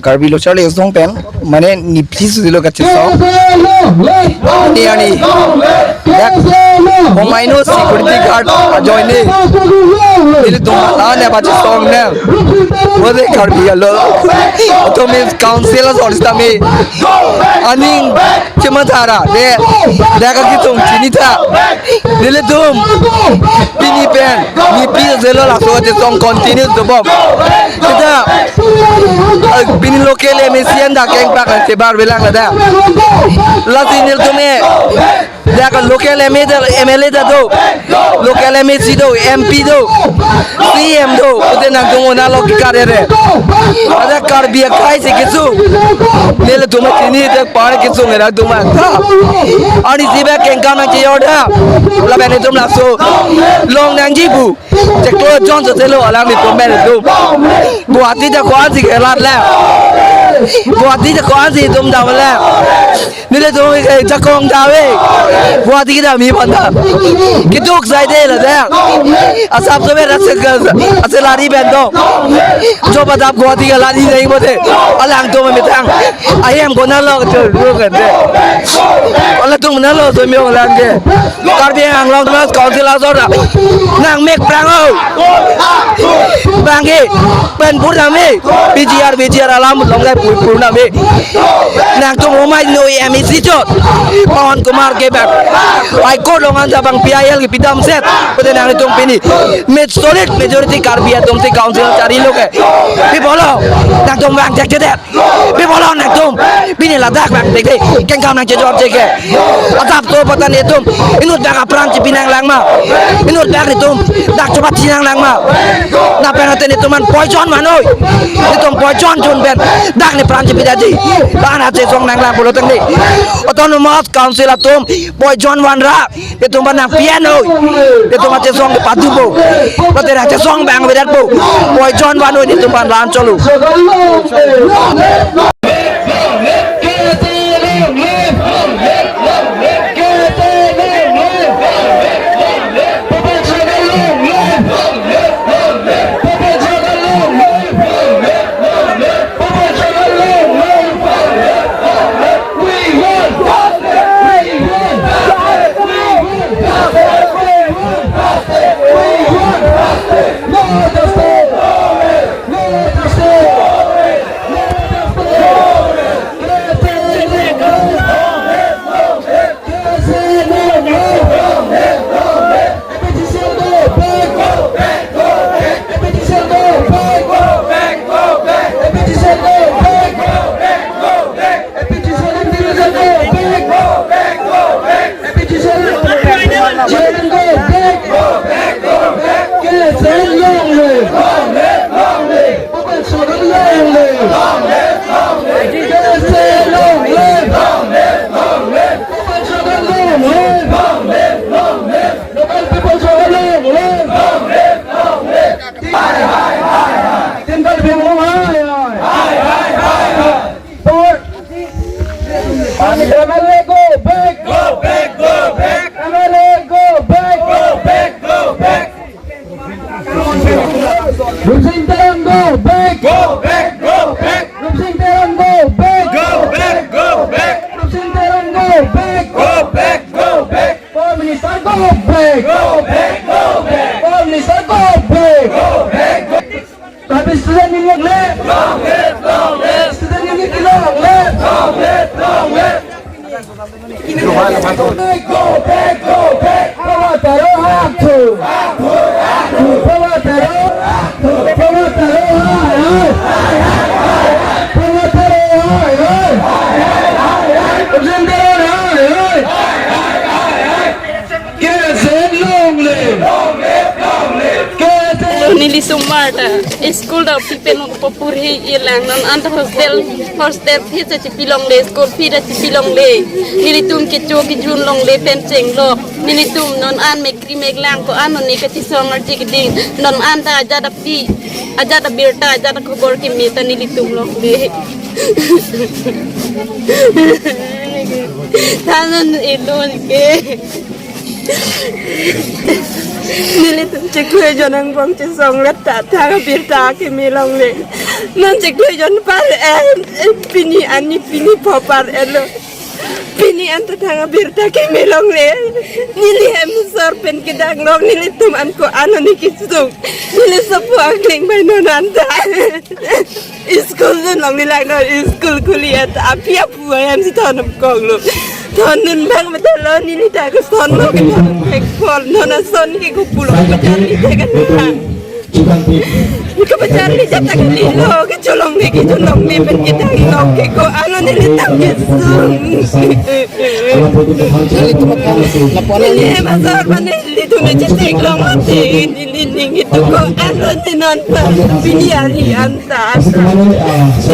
karbi lo charle song pen mane ni please dilo kache song ni ani yak homaino security guard join ni dile tum la ne bache song ne wode karbi lo to means council or stame aning chemathara de daga ki tum chinita dile tum pini pen ni please dilo la so de song continue to bob kita bini local emisian da keng pak te bar belang ada la tinil tume da ka local MLA da do local MEC do MP do CM do ute nang tungo na lok karere ada kar biya kai se kisu nele tume tini te par kisu ngera tuma ani siba keng kam na yoda la bene tum la so long nang ji bu je ko jon so te lo ala mi to mer do Guwahati da kwan si ke lat la Guwahati da kwan si tum da la ni le tum ke jakong da we Guwahati da mi ban da ki duk sai de la da asap so be ras ka aselari ben do jo badap Guwahati ka lari nei mo de alang to me tang ayam ko na lo to ru kan de ala tum na lo to mi ong lang de kar bi ang long mas council so da nang mek prang o bang ke pen purname BGR alam longai purname nang tu rumah no MEC chot Pawan Kumar ke bak ai ko longan jabang PIL ke pidam set pada nang tung pini met solid majority karbia tum ti council cari lo ke pi bolo nang tum bang cek cek pi bolo nang tum pini ladak bang dek keng kam nang jawab cek ke atap to patan itu inut bang apran ci pinang lang ma inut bang itu dak coba cinang lang ma na penate itu man poison manoi itu poison jun ben dak ni pran ci pidaji dan ate song nang lang bolo teng ni autonomous council atum poison wan ra itu man nang piano itu mate song ke padu bo pate ra te song bang bedat bo poison wan itu man ran cholu Nili Sumarta school da pipen popuri ilang non anta hostel phisa chi pilong le school phida chi pilong le nili tum ki chu ki jun long le pen cheng lo nili tum non an me kri me lang ko an ni ka chi song ar chi ding non an ta ajada pi ajada birta ajada khobor ki me ta nili tum long le tanan ilon ke Nili tum cekle jonang bong cesong leta tanga birta ke melong le. Non cekle jon par pini ani pini popar elo. Pini anta tanga birta ke melong le. Nili hem sorpen ke danglong nili tum anko ano ni kisung. Nili sapu angling bay non anta. Iskul non nilak non iskul kuliah api apu ayam si tanam kong lo. Thon bang mà thon lớn đi ta cái son nó cái con nó là son cái cục bùn cái chân đi cái thằng cái bạch chân đi chắc ta cái đi lo cái chỗ lòng này bên cái thằng nó cái cô ăn nó đi tao cái xương đi mà giờ mà đi tụi nó chết thiệt lòng nó thì đi tụi cô ăn nó thì non vì ăn ta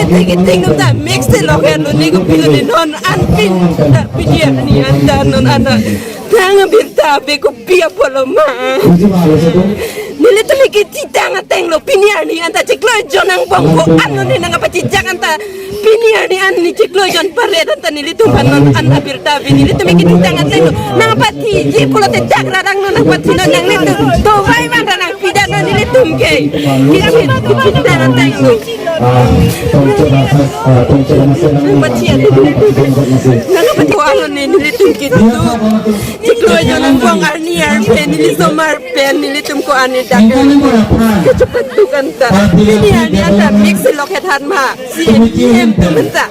cái thing nó ta mix cái lo cái nó đi cũng bị non ăn pin ni anda non ana tanga birta be ko pia poloma nile to miki titanga tenglo piniani anta ciklo jonang bongko anu ni nanga pacicang anta piniani an ni ciklo jon paret anta nile to non anta birta be nile to miki titanga tenglo nanga pati ji pulo te jakra rang nanga pati non nang nile to vai manda nang pida non nile tumke kira titanga tenglo pati nanga pati anu ni nile tumke tu ciklo jonang bong arniar pe nile somar pe nile tumko ani kecepatan tu kan tak ini ada mix loket hanma CM mentak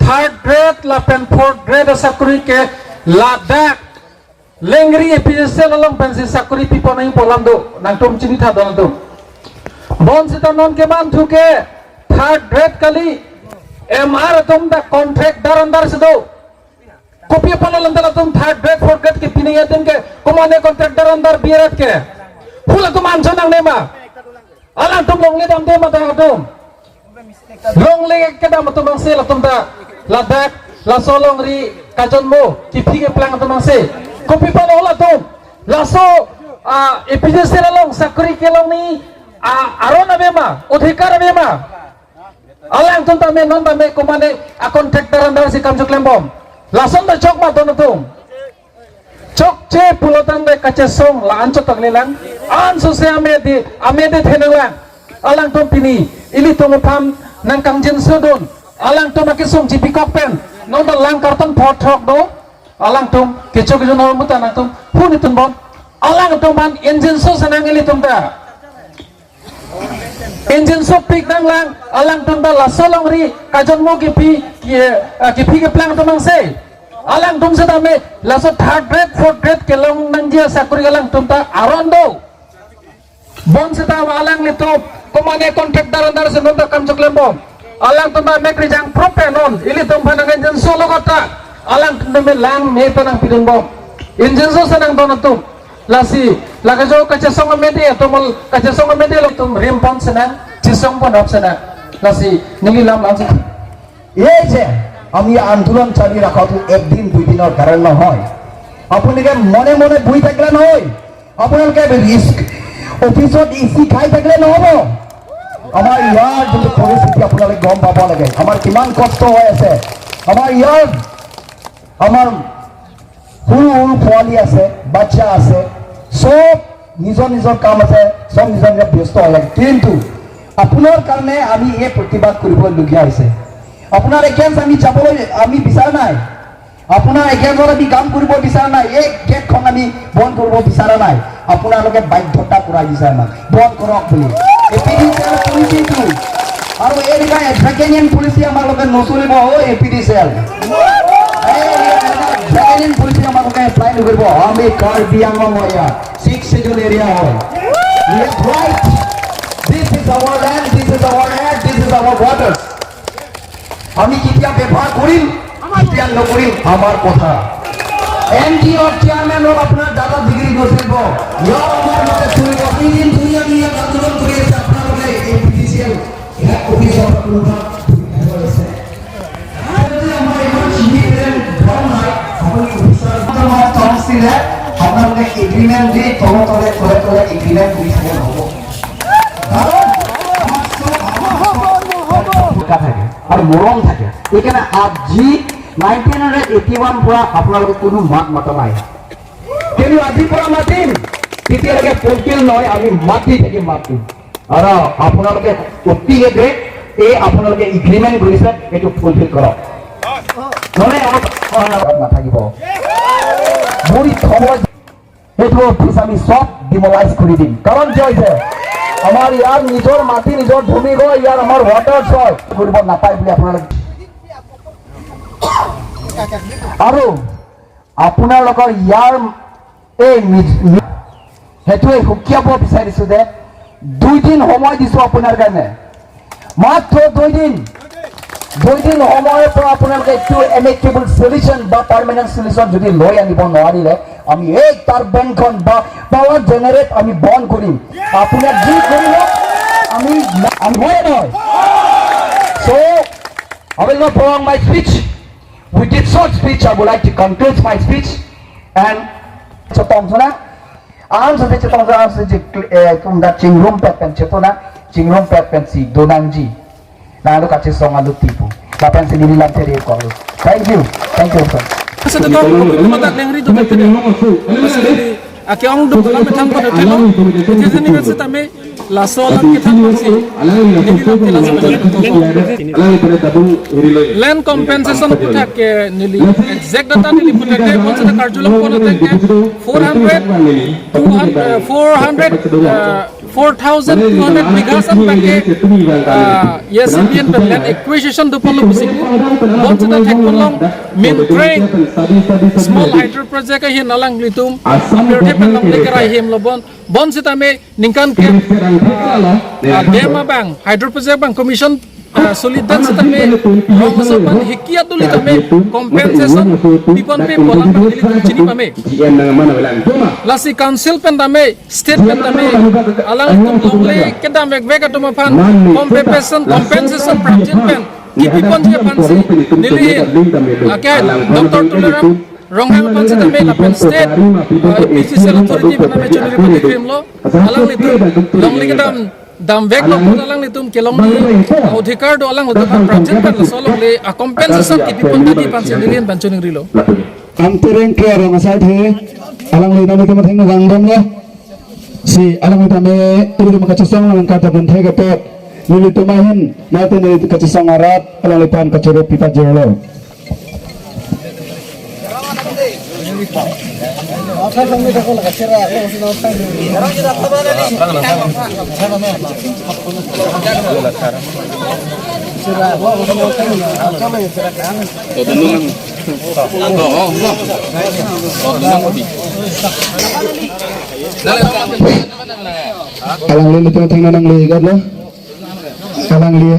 third grade la pen fourth grade sakuri ke ladak lengri episel along pensi sakuri pipo nang polamdo nang tum chini tha don tum bon sita non ke ban thu ke third grade kali mr tum da contract dar andar se do kopi palo landala tum third grade fourth grade ke pini yatem ke komane contract dar andar biarat ke hula tum anso nang nema ala tum long le dam de ma da tum long le ke dam tum bang se la tum da ladak la solong ri kajon mo ki phige plang tum bang se kopi palo la tum la so epije se la long sakuri ke long ni arona bema odhikar bema alang tum ta me non ta me komane a contract dar andar si kam juklem bom lason da chok ma don tum chok che pulotan de kache song la ancho taglelang an so se amede thenang alang tum pini ili tum pham nang kang jin sudun alang tum ke song jipi kok pen non da lang karton phot thok do alang tum ke chok jo no muta nang tum hu ni tum bom alang tum ban engine so sanang ili tum da engine so pik nang lang alang tum da la solong ri kajon mo ki pi ke plang tum mang se alang tum se da me la so third grade fourth grade ke long nang dia sakuri alang tum ta arondo bon se da alang li tum komane contract dar andar se non da kam choklem bom alang tum da me krijang prope non ili tum phanang engine so logota alang tum me lang me tanang pidun bom engine so sanang don tum lasi laga jo kache song amede tumul kache song amede lo tum rim pon senang chisong pon op senang lasi ningi lam lang এই যে আমি আন্দোলন চালিয়ে রাখা তো একদিন দুই দিনের কারণ নহয় আপোনালোকে মনে মনে বহি থাকিলে নহয় আপোনালোকে রিস্ক অফিসত ইসি খাই থাকিলে নহব আমাৰ ইয়াৰ যিটো পৰিস্থিতি আপোনালোকে গম পাব লাগে আমাৰ কিমান কষ্ট হৈ আছে আমাৰ ইয়াৰ আমাৰ সৰু সৰু পোৱালি আছে বাচ্চা আছে সব নিজৰ নিজৰ কাম আছে সব নিজৰ নিজৰ ব্যস্ত হৈ থাকে কিন্তু আপোনাৰ কাৰণে আমি এই প্ৰতিবাদ কৰিবলগীয়া হৈছে আপোনাৰ এগেইনষ্ট আমি যাবলৈ আমি বিচাৰা নাই আপোনাৰ এগেইনষ্ট আমি কাম কৰিব বিচাৰা নাই এই গেটখন আমি বন্ধ কৰিব বিচাৰা নাই আপোনালোকে বাধ্যতা কৰাই দিছে আমাক বন্ধ কৰক বুলি এপিডিচিএল পুলিচিটো আৰু এই ভেকেনিয়ান পুলিচি আমাৰ লগত নচলিব এপিডিচিএল ভেকেনিয়ান পুলিচি আমাৰ লগত এপ্লাই নকৰিব আমি কাৰ্বি আংলং এৰিয়া 6 শিডিউল এৰিয়া হয় we have right this is our land this is our air this is our waters আমি কেতিয়া ব্যৱহাৰ কৰিম খতিয়ান নকৰিম আমাৰ কথা এনটিঅ চেয়াৰমেন হ'ল আপোনাৰ দাদা ডিগ্ৰী গছিব ইয়াৰ আমাৰ মতে চলিব তিনিদিন ধৰি আমি ইয়াত আন্দোলন কৰি আছে আপোনালোকে এই পিটিচিএল অফিচৰ পৰা আপোনালোকে এগ্ৰিমেণ্ট দি তলে তলে এগ্ৰিমেণ্ট কৰি থাকিব নহ'ব থাকে আৰু মৰম থাকে সেইকাৰণে আজি 1981 পৰা আপোনালোকে কোনো মাত মতা নাই কিন্তু আজিৰ পৰা মাতিম তেতিয়ালৈকে ফুলফিল নহয় আমি মাতি থাকিম মাতিম আৰু আপোনালোকে অতি শীঘ্ৰে এই আপোনালোকে এগ্ৰিমেণ্ট কৰিছে এইটো ফুলফিল কৰক নহ'লে নাথাকিব ভৰি থব সেইটো অফিচ আমি চব ডিমলাইজ কৰি দিম কাৰণ কি হৈছে আমাৰ ইয়াৰ নিজৰ মাটি নিজৰ ভূমি গৈ ইয়াৰ আমাৰ ৱাটাৰ হয় কৰিব নাপায় বুলি আপোনালোকে আৰু আপোনালোকৰ ইয়াৰ এই সেইটোৱে সুকীয়াব বিচাৰিছো যে 2 দিন সময় দিছো আপোনাৰ কাৰণে মাত্ৰ 2 দিন সময়ৰ পৰা আপোনালোকে এইটো এমেকেবল সলিউশ্যন বা পাৰ্মানেণ্ট সলিউশ্যন যদি লৈ আনিব নোৱাৰিলে আমি এই টাৰবাইনখন বা পাৱাৰ জেনেৰেট আমি বন্ধ কৰিম আপোনাৰ যি কৰিব আমি হয় নহয় so I will not prolong my speech with this short speech I would like to conclude my speech and cetong sana ang sa cetong sa kung da chingrum pen cetona chingrum pen si donangji na kasi songa lutipo dapat sendiri lantai ko thank you sir Sa dato ko matak lengri do bete aki ong do la metam ko telo iti university me la sola ki tham si land compensation ko থাকে nili exact data nili putate bonse ta karjulok ko na take 4,200 bighas am pake yes Indian land acquisition do polo bisik bonse ta thek polong min train small hydro project hi nalang litum aperte pelong lekara him lobon bonse ta me ningkan ke dema bang hydro project bang commission solidan sa tame rong sa pan hikia duli tame compensation pipon pe bolang dili chini pame lasi council pen tame state pen tame alang tumle kedam vek atuma pan compensation practice pen ki pipon je pan si nili ake dr toleram ronghang pan sa tame la pen state PCCL authority paname chuni report krim lo alang litu long ligedam dam vek lo alang litum kelong ni odhikar do alang udapan project pan solong le a compensation ki pipon tadi pan sendirian bancuning rilo antereng ke arang asal the alang le nami kama theng gangdom le si alang ita me turu maka chisong lang kata bun thega tot nili tumahin mate nili ka chisong arat alang le pan ka chero pipa jelo alang le tu theng nang le gad lo alang le